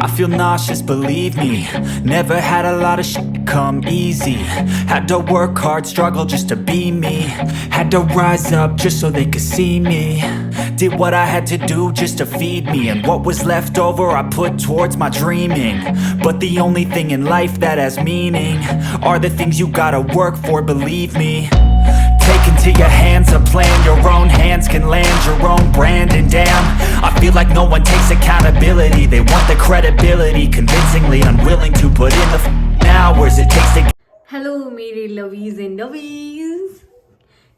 I feel nauseous, believe me. Never had a lot of shit come easy. Had to work hard, struggle just to be me. Had to rise up just so they could see me. Did what I had to do just to feed me. And what was left over I put towards my dreaming. But the only thing in life that has meaning are the things you gotta work for, believe me. Take into your hands a plan. Your own hands can land your own brand. And damn, I feel like no one takes accountability. They want the credibility, convincingly unwilling to put in the hours it takes to. Hello मेरे lovies and navies,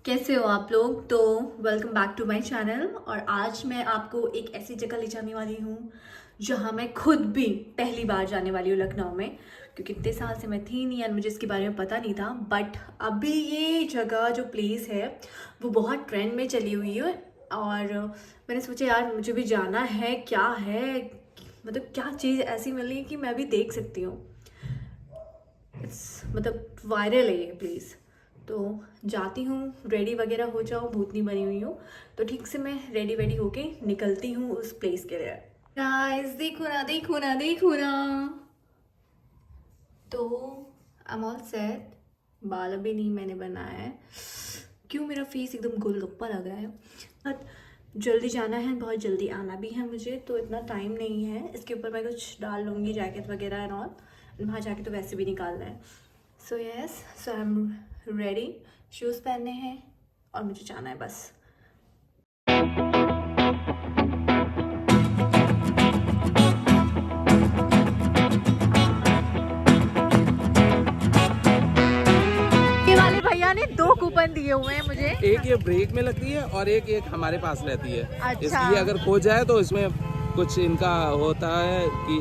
कैसे हो आप लोग। तो welcome back to my channel. और आज मैं आपको एक ऐसी जगह ले जाने वाली हूँ जहाँ मैं खुद भी पहली बार जाने वाली हूँ लखनऊ में, क्योंकि इतने साल से मैं थी नहीं और मुझे इसके बारे में पता नहीं था। बट अभी ये जगह जो प्लेस है वो बहुत ट्रेंड में चली हुई है और मैंने सोचा यार मुझे भी जाना है। क्या है मतलब क्या चीज़ ऐसी मिली है कि मैं भी देख सकती हूँ। मतलब वायरल है ये प्लीज़। तो जाती हूँ, रेडी वगैरह हो जाओ, भूतनी बनी हुई हूँ तो ठीक से मैं रेडी वेडी होके निकलती हूँ उस प्लेस के लिए। गाइस देखो ना देखो ना देखो ना। तो आई एम ऑल सेट। बाल अभी नहीं मैंने बनाया है, क्यों मेरा फेस एकदम गोलगप्पा लगा है। बट जल्दी जाना है, बहुत जल्दी आना भी है मुझे, तो इतना टाइम नहीं है। इसके ऊपर मैं कुछ डाल लूँगी, जैकेट वगैरह एंड ऑल। वहाँ जाके तो वैसे भी निकालना है। So yes, so I am ready. Shoes पहनने हैं और मुझे जाना है बस। ये वाले भैया ने 2 कूपन दिए हुए हैं मुझे। एक ये ब्रेक में लगती है और एक हमारे पास रहती है। अच्छा। इसलिए अगर खो जाए तो इसमें कुछ इनका होता है कि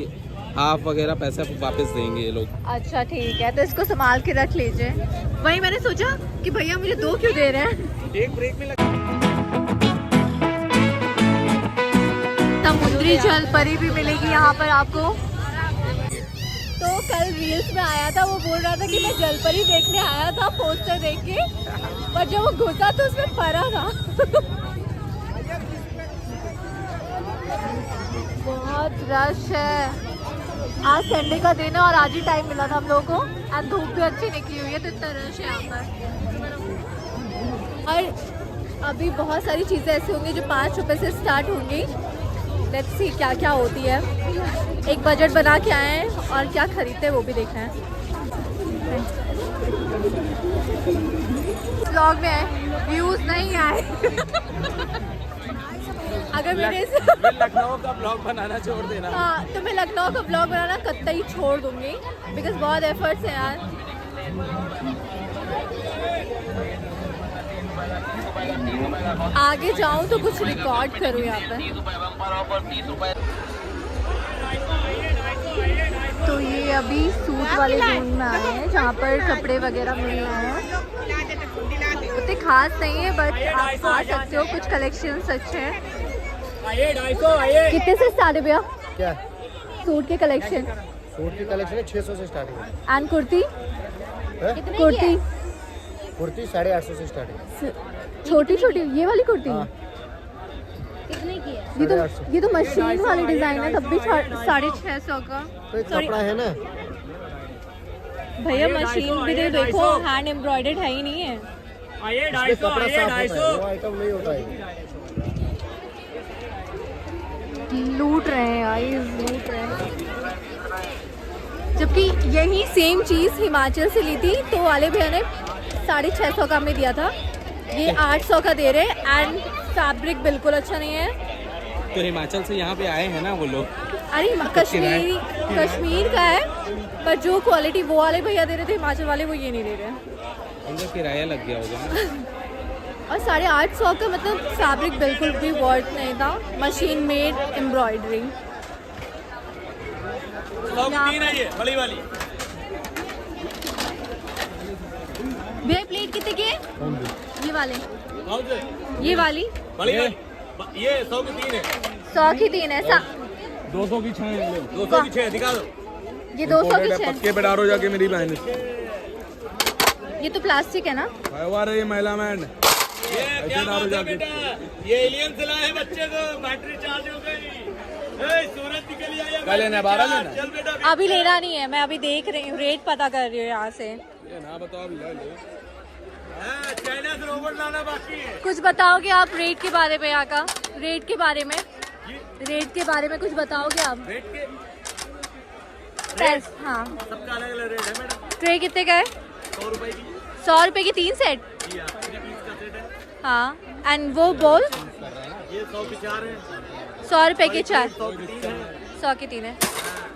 हाफ वगैरह पैसा वापस देंगे ये लोग। अच्छा ठीक है, तो इसको संभाल के रख लीजिए। वही मैंने सोचा कि भैया मुझे 2 क्यों दे रहे हैं। एक ब्रेक में समुद्री जल परी भी मिलेगी यहाँ पर आपको। तो कल रील्स में आया था, वो बोल रहा था कि मैं जल परी देखने आया था पोस्टर देख के, पर जब वो घुसा तो उसमें परा था। बहुत रश है। आज संडे का दिन है और आज ही टाइम मिला था हम लोगों को, और धूप भी अच्छी निकली हुई है तो इतना रश है यहाँ पर। और अभी बहुत सारी चीज़ें ऐसी होंगी जो 5 रुपए से स्टार्ट होंगी। लेट्स सी क्या क्या होती है। एक बजट बना के आए हैं और क्या खरीदते हैं वो भी देखना है। व्लॉग में आए, व्यूज नहीं आए। अगर मेरे लखनऊ का ब्लॉग बनाना छोड़ देना। हाँ, तो मैं लखनऊ का ब्लॉग बनाना कतई छोड़ दूंगी, बिकॉज बहुत एफर्ट्स है यार। आगे जाऊं तो कुछ रिकॉर्ड करूं यहाँ पर। तो ये अभी सूट वाले जोन में आए हैं जहाँ पर कपड़े वगैरह मिल रहे हैं। उतने खास नहीं है बट आप आ सकते हो, कुछ कलेक्शंस अच्छे हैं। कितने से स्टार्ट है भैया क्या सूट के कलेक्शन? सूट की कलेक्शन है 600 से स्टार्टिंग है। एंड कुर्ती? कुर्ती कुर्ती 850 से स्टार्ट है। छोटी छोटी ये वाली कुर्ती? हाँ। कितने की है? ये तो मशीन वाली डिजाइन है, तब भी 650 का। तो एक कपड़ा है ना भैया, मशीन भी देखो, हैंड एम्ब्रॉयडर्ड है ही नहीं है। कपड़ा साफ होता है, वो आइटम नहीं होता है। लूट रहे हैं गाइस, लूट रहे हैं। जबकि यही सेम चीज़ हिमाचल से ली थी तो वाले भैया ने 650 का में दिया था, ये 800 का दे रहे हैं। एंड फैब्रिक बिल्कुल अच्छा नहीं है। तो हिमाचल से यहाँ पे आए हैं ना वो लोग। अरे कश्मीर का है, पर जो क्वालिटी वो वाले भैया दे रहे थे हिमाचल वाले, वो ये नहीं दे रहे। उनका किराया लग गया होगा। और 850 का मतलब फैब्रिक बिल्कुल भी वर्थ नहीं था। Machine made embroidery. भैया प्लेट कितने की है? ये वाले, ये वाली ये 100 की 3 है। 100 की 3 है। 200 की 6 है। 200 की 6 दिखा दो। ये 200 की 6 पक्के पे डालो जाके मेरी बहन। ये तो प्लास्टिक है ना? ये महिला मैन ये क्या बात है बेटा, ये एलियन से लाए हैं बच्चे को, बैटरी चार्ज हो गई। क्या लेना है? 12 लेना है? अभी लेना नहीं है, मैं अभी देख रही हूँ, रेट पता कर रही हूँ यहाँ से। ये ना बताओ अभी ले लो। चाइना से रोबोट लाना बाकी है। कुछ बताओगे आप रेट के बारे में? यहाँ का रेट के बारे में, रेट के बारे में कुछ बताओगे आप? रेट के हाँ, सबका अलग अलग रेट है मैडम। ट्रे कितने का है? 100 रुपए की। 100 रुपए की 3 सेट। जी हाँ, 3 पीस का सेट है। हाँ, एंड वो बॉल ये 100 के 4 है। 100 रुपए के 4, 100 के 3 है। 100 के 3 है।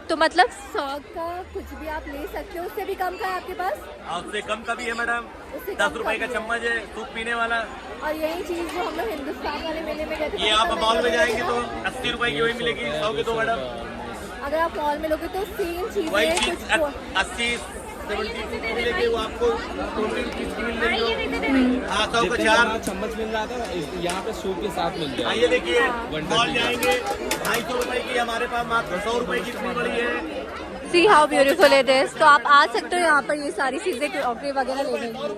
तो मतलब 100 का कुछ भी आप ले सकते हो, उससे भी कम का है आपके पास? उससे कम का भी है मैडम। उससे 10 कम रुपए का भी है। चम्मच है सूप पीने वाला। और यही चीज जो हम लोग हिंदुस्तान वाले मेले में गए थे, ये आप मॉल में जाएंगे तो 80 रुपए की वही मिलेगी, 100 के 2 मैडम। अगर आप मॉल में लोगे तो सेम चीज वही है चीज कुछ। 80 70 की मिलेगी, वो आपको 20 की मिल रही है। हाँ, 100 का 4। चम्मच मिल रहा था, यहाँ पे सूप के साथ मिल जाएगा। ये देखिए, मॉल जाएंगे 250 रुपए की, हमारे पास मात्र 100 रुपए की इतनी बड़ी है। See how beautiful it is. तो आप आ सकते हो यहाँ पर ये सारी चीजें क्रॉकरी वगैरह लेने के लिए।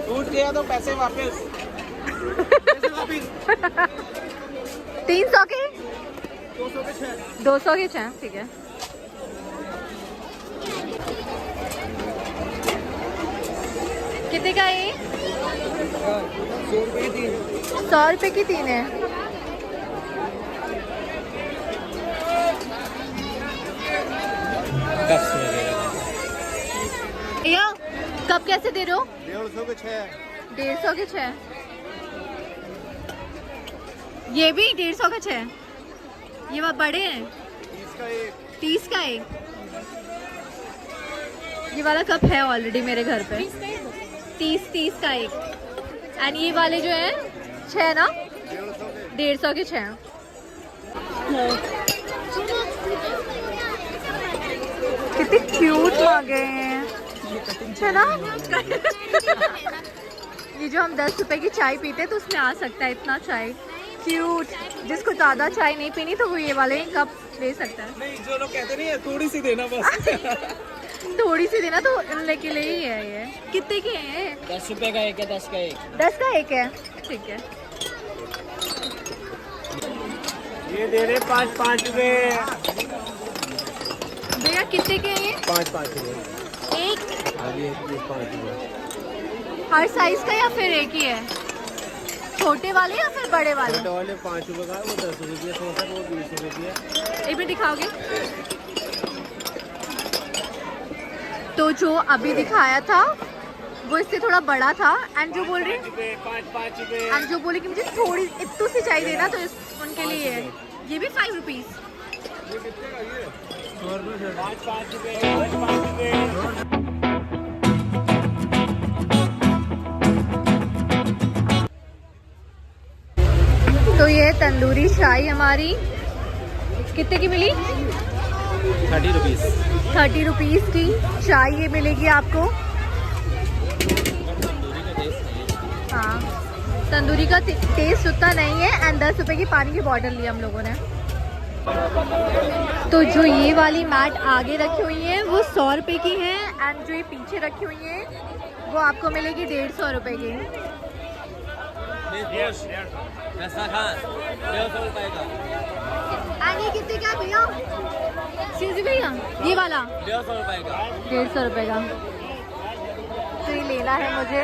टूट गया तो पैसे वापस। 300 के 200 के 6, ठीक है। कितने का है ये? 100 रुपए की 3 है। भैया कप कैसे दे रहे हो? 150 के 6। 150 के 6। ये भी 150 का 6। ये बहुत बड़े हैं। 30 का एक। ये वाला कप है ऑलरेडी मेरे घर पे। 30 का एक। एंड ये वाले जो है 6 ना, 150 के 6। कितने क्यूट लगे हैं, है ना? ये जो हम 10 रुपए की चाय पीते हैं तो उसमें आ सकता है इतना चाय क्यूट। जिसको ज्यादा चाय नहीं पीनी तो वो ये वाले कप ले सकता है। नहीं, जो लोग कहते नहीं है थोड़ी सी देना बस। थोड़ी सी देना तो लेके ले ही है। ये कितने के हैं? 10 रुपए का एक है, 10 का एक। 10 का एक है, ठीक है। ये दे रहे 5-5 रुपए। भैया कितने के हैं? 5-5 रुपए। एक आगे 5 रुपए। हर साइज का या फिर एक ही है? छोटे वाले या फिर बड़े वाले? छोटे वाले 5 रुपए का, वो 10 रुपए की, वो 20 रुपए की है। एक मिनट दिखाओगे? तो जो अभी दिखाया था वो इससे थोड़ा बड़ा था। एंड जो बोल रहे 5-5 रुपए। एंड जो बोले कि मुझे थोड़ी इतू सी चाहिए ना, तो उनके लिए है। ये भी 5 रुपीज। 5-5 रुपए, 5 रुपए। तो ये तंदूरी चाय हमारी कितने की मिली? 30 रुपीज। 30 रुपीज की चाय ये मिलेगी आपको। हाँ, तंदूरी का टेस्ट उतना नहीं है। एंड 10 रुपए की पानी की बोतल ली हम लोगों ने। तो जो ये वाली मैट आगे रखी हुई है वो 100 रुपए की है। एंड जो ये पीछे रखी हुई है वो आपको मिलेगी 150 रुपए की। एंड ये कितने का भैया? सीधी भैया ये वाला 150 रुपए का। 150 रुपए का। तो ये लेना है मुझे।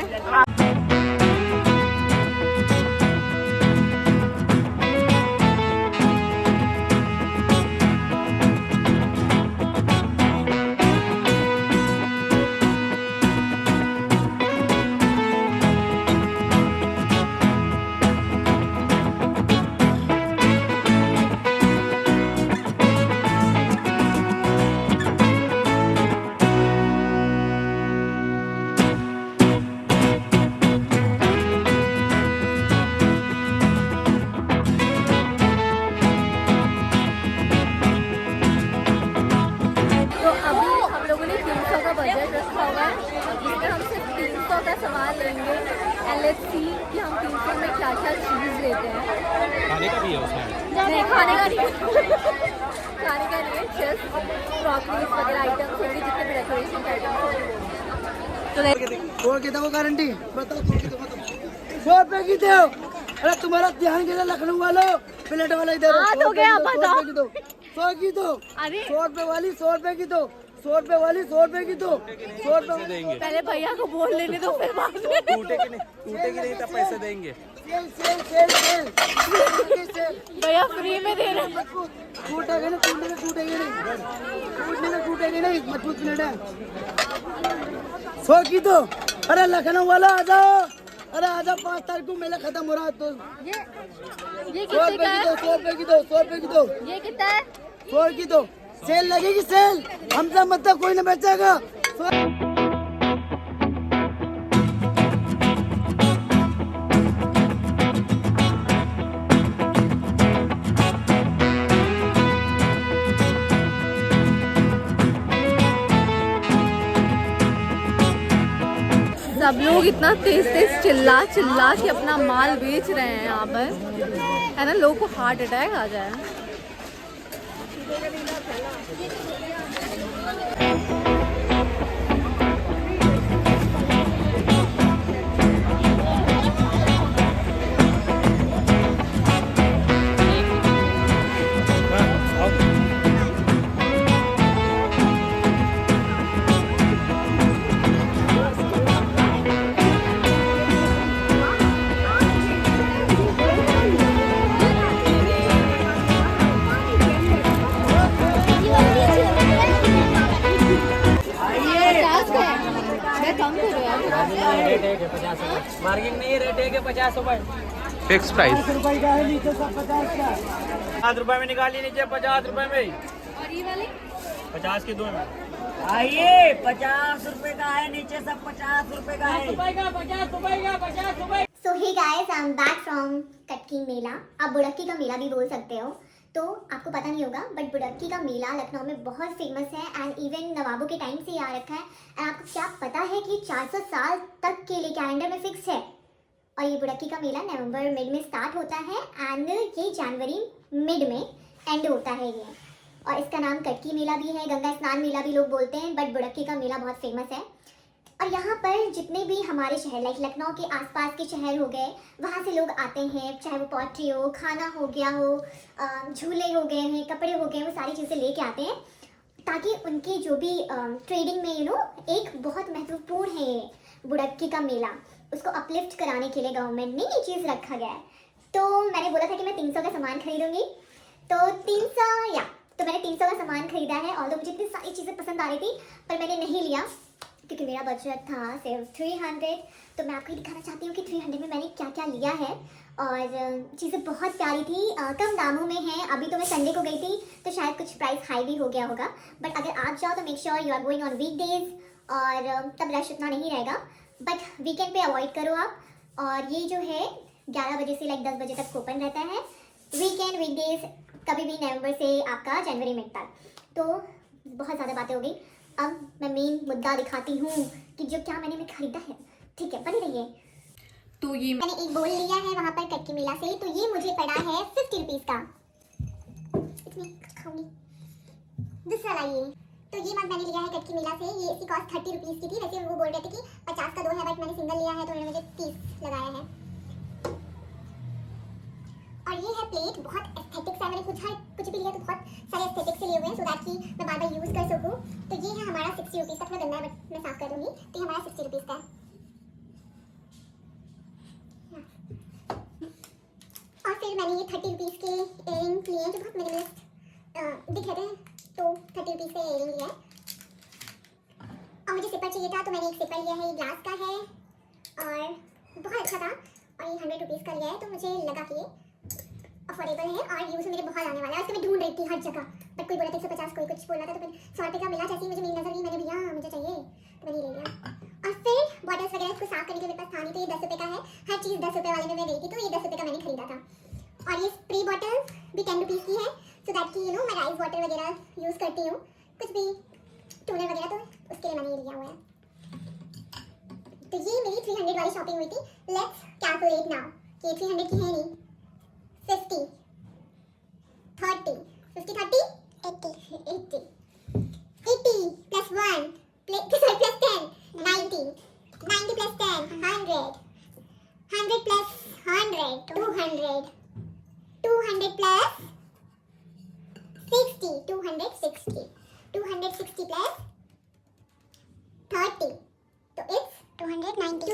सामान लेंगे एंड लेट्स सी कि हम 300 में क्या क्या चीज़ लेते हैं। खाने का भी है उसमें। नहीं खाने का नहीं दिखाने का नहीं है, जस्ट क्रॉकरीज वगैरह आइटम्स होंगे, जितने भी डेकोरेशन के आइटम्स होंगे तो वो कितना वो गारंटी बताओ 100 रुपए की दो। अरे तुम्हारा ध्यान किधर लखनऊ वालों प्लेट वाला इधर हाँ, तो गया, बताओ। 100 की दो अरे 100 रुपए वाली 100 रुपए की दो 100 रुपए वाली 100 रुपए की दो 100 रुपए देंगे पहले भैया को बोल लेने दो, फिर बाद में टूटेगी नहीं तब पैसे देंगे। Sale sale sale sale sale भैया फ्री में दे रहे हैं। टूटेगा नहीं मजबूत प्लेट है 100 की दो। अरे लखनऊ वाला आ जाओ, अरे आ जाओ 5 तारीख को मेला खत्म हो रहा है तो ये 100 कितने रुपए का की है? दो 100 रुपए की दो 100 रुपए की दो ये कितना है? 100 की दो। सेल लगेगी सेल, हमसे मतलब कोई नहीं बेचेगा। सब लोग इतना तेज तेज चिल्ला चिल्ला के अपना माल बेच रहे हैं यहाँ पर, है ना, लोगों को हार्ट अटैक आ जाए। मार्किंग नहीं, रेट है कि 50 रुपए। Fix price. 50 रुपए का है, नीचे सब 50 का। 50 रुपए में निकालिए, नीचे 50 रुपए में। और ये वाली 50 के दो में। आइए 50 रुपए का है, नीचे सब 50 रुपए का है। 50 रुपए। So hey guys, I am back from Katki मेला। आप बुड़क्की का मेला भी बोल सकते हो। तो आपको पता नहीं होगा बट बुड़क्की का मेला लखनऊ में बहुत फेमस है एंड इवन नवाबों के टाइम से ही आ रखा है। एंड आपको क्या पता है कि 400 साल तक के लिए कैलेंडर में फिक्स है। और ये बुड़क्की का मेला नवंबर मिड में स्टार्ट होता है एंड ये जनवरी मिड में एंड होता है ये। और इसका नाम कटकी मेला भी है, गंगा स्नान मेला भी लोग बोलते हैं, बट बुड़क्की का मेला बहुत फेमस है। और यहाँ पर जितने भी हमारे शहर लाइक लखनऊ के आसपास के शहर हो गए, वहाँ से लोग आते हैं, चाहे वो पॉट्री हो, खाना हो गया हो, झूले हो गए हैं, कपड़े हो गए, वो सारी चीज़ें लेके आते हैं ताकि उनके जो भी ट्रेडिंग में एक बहुत महत्वपूर्ण है ये बुड़क्की का मेला, उसको अपलिफ्ट कराने के लिए गवर्नमेंट ने ये चीज़ रखा गया है। तो मैंने बोला था कि मैं 300 का सामान खरीदूंगी, तो 300 तो मैंने 300 का सामान खरीदा है। और मुझे इतनी सारी चीज़ें पसंद आ रही थी पर मैंने नहीं लिया क्योंकि मेरा बजट था सिर्फ 300। तो मैं आपको दिखाना चाहती हूँ कि 300 में मैंने क्या क्या लिया है। और चीज़ें बहुत प्यारी थी, कम दामों में है। अभी तो मैं संडे को गई थी तो शायद कुछ प्राइस हाई भी हो गया होगा, बट अगर आप जाओ तो make sure you are going on weekdays और तब रश उतना नहीं रहेगा। बट वीकेंड पे अवॉइड करो आप। और ये जो है 11 बजे से लाइक 10 बजे तक ओपन रहता है। वीकेंड वीकडेज कभी भी नवंबर से आपका जनवरी मिड तक। तो बहुत ज़्यादा बातें हो गई, अब मैं मेन मुद्दा दिखाती हूँ कि जो क्या मैंने खरीदा है। ठीक है, बनी रहिए। तो ये मैंने एक बोल लिया है वहाँ पर कटकी मेला से, तो ये मुझे पड़ा है 50 रुपीज़ का। इसमें कुछ खाऊंगी दूसरा लाइए। तो ये मग मैंने लिया है कटकी मेला से, ये इसकी कॉस्ट 30 रुपीज़ की थी। वैसे वो बोल रहे थे कि 50 का दो है, बट मैंने सिंगल लिया है तो उन्होंने मुझे 30 लगाया है। और ये है प्लेट, बहुत एस्थेटिक सा है। मैंने कुछ भी लिया तो बहुत सारे एस्थेटिक से लिए हुए हैं सो दैट कि मैं बार बार यूज़ कर सकूँ। तो ये है हमारा 60 रुपीज़ का। थोड़ा गंदा है बट मैं साफ कर दूँगी। तो ये हमारा 60 रुपीज़ का है। और फिर मैंने ये 30 रुपीज़ के इयरिंग लिए हैं जो बहुत मिनिमलिस्ट दिख रहे थे, तो 30 रुपीज़ के इयरिंग लिया है। और मुझे सिपर चाहिए था तो मैंने एक सिपर लिया है, ये ग्लास का है और बहुत अच्छा था। और ये 100 रुपीज़ का लिया है तो मुझे लगा कि ये अफोर्डेबल है और यूज़ मेरे बहुत आने वाला है। उसके मैं ढूंढ रही थी हर जगह, बट कोई बोला था 150, कोई कुछ बोला था, तो फिर 100 रुपये का मिला। जैसे ही मुझे मेरी नज़र गई मैंने भैया मुझे चाहिए तो मैंने ले लिया। और फिर बॉटल्स वगैरह को साफ करने के लिए मेरे पास था नहीं, तो ये 10 रुपये का है। हर चीज़ 10 रुपये वाले में मैं गई थी तो ये 10 रुपये का मैंने खरीदा था। और ये स्प्रे बॉटल्स भी 10 रुपीज़ की है सो दैट कि मैं राइस वाटर वगैरह यूज़ करती हूँ, कुछ भी टूनर वगैरह, तो उसके लिए मैंने ये लिया हुआ है। तो ये मेरी 300 वाली शॉपिंग हुई थी। लेट्स कैलकुलेट नाउ कि 300 की है नहीं, 50 30 50 30 80 plus 1 plus 10 90 90 plus 10 100 100 plus 100 200 200 plus 60 260 260 plus 30 तो इट्स 290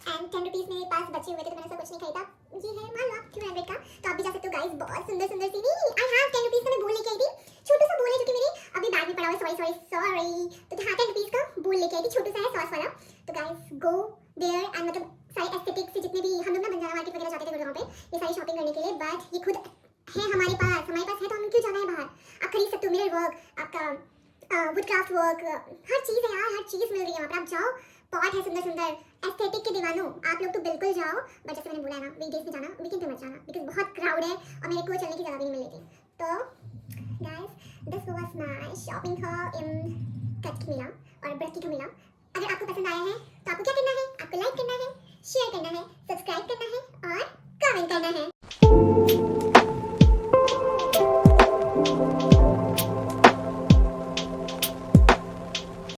एंड 10 रुपीस मेरे पास बचे हुए थे तो मैंने सब कुछ नहीं खरीदा। ये है मान लो आप 200 का, तो आप भी जा सकते हो गाइस। बहुत सुंदर सुंदर सी नहीं आई हैव 10 रुपीस का मैं बोल लेके आई थी, छोटू सा बोल है जो कि मेरे अभी बैग में पड़ा हुआ है। सॉरी तो हाँ 10 रुपीस का बोल लेके आई थी, छोटू सा है सॉस वाला। तो गाइस गो देयर एंड मतलब सारे एस्थेटिक से जितने भी हम लोग ना बंजारा मार्केट वगैरह जाते थे वहाँ पे ये सारी शॉपिंग करने के लिए, बट ये खुद है हमारे पास है तो हम क्यों जाना है बाहर। आप खरीद सकते हो मिरर वर्क, आपका वुड क्राफ्ट वर्क, हर चीज़ है यार, हर चीज़ मिल रही है वहाँ पर। आप जाओ, पॉट है सुंदर सुंदर, एस्थेटिक के दीवानों आप लोग तो बिल्कुल जाओ। बट जैसे मैंने बोला है ना, वीकडेज में जाना, वीकेंड पे मत जाना बिकॉज बहुत क्राउड है और मेरे को चलने की जगह भी नहीं मिल रही थी। तो guys this was my shopping hall in Kutch मेला और बड़की का मेला। अगर आपको पसंद आया है तो आपको क्या करना है, आपको लाइक करना है, शेयर करना है, सब्सक्राइब करना है और कमेंट करना है।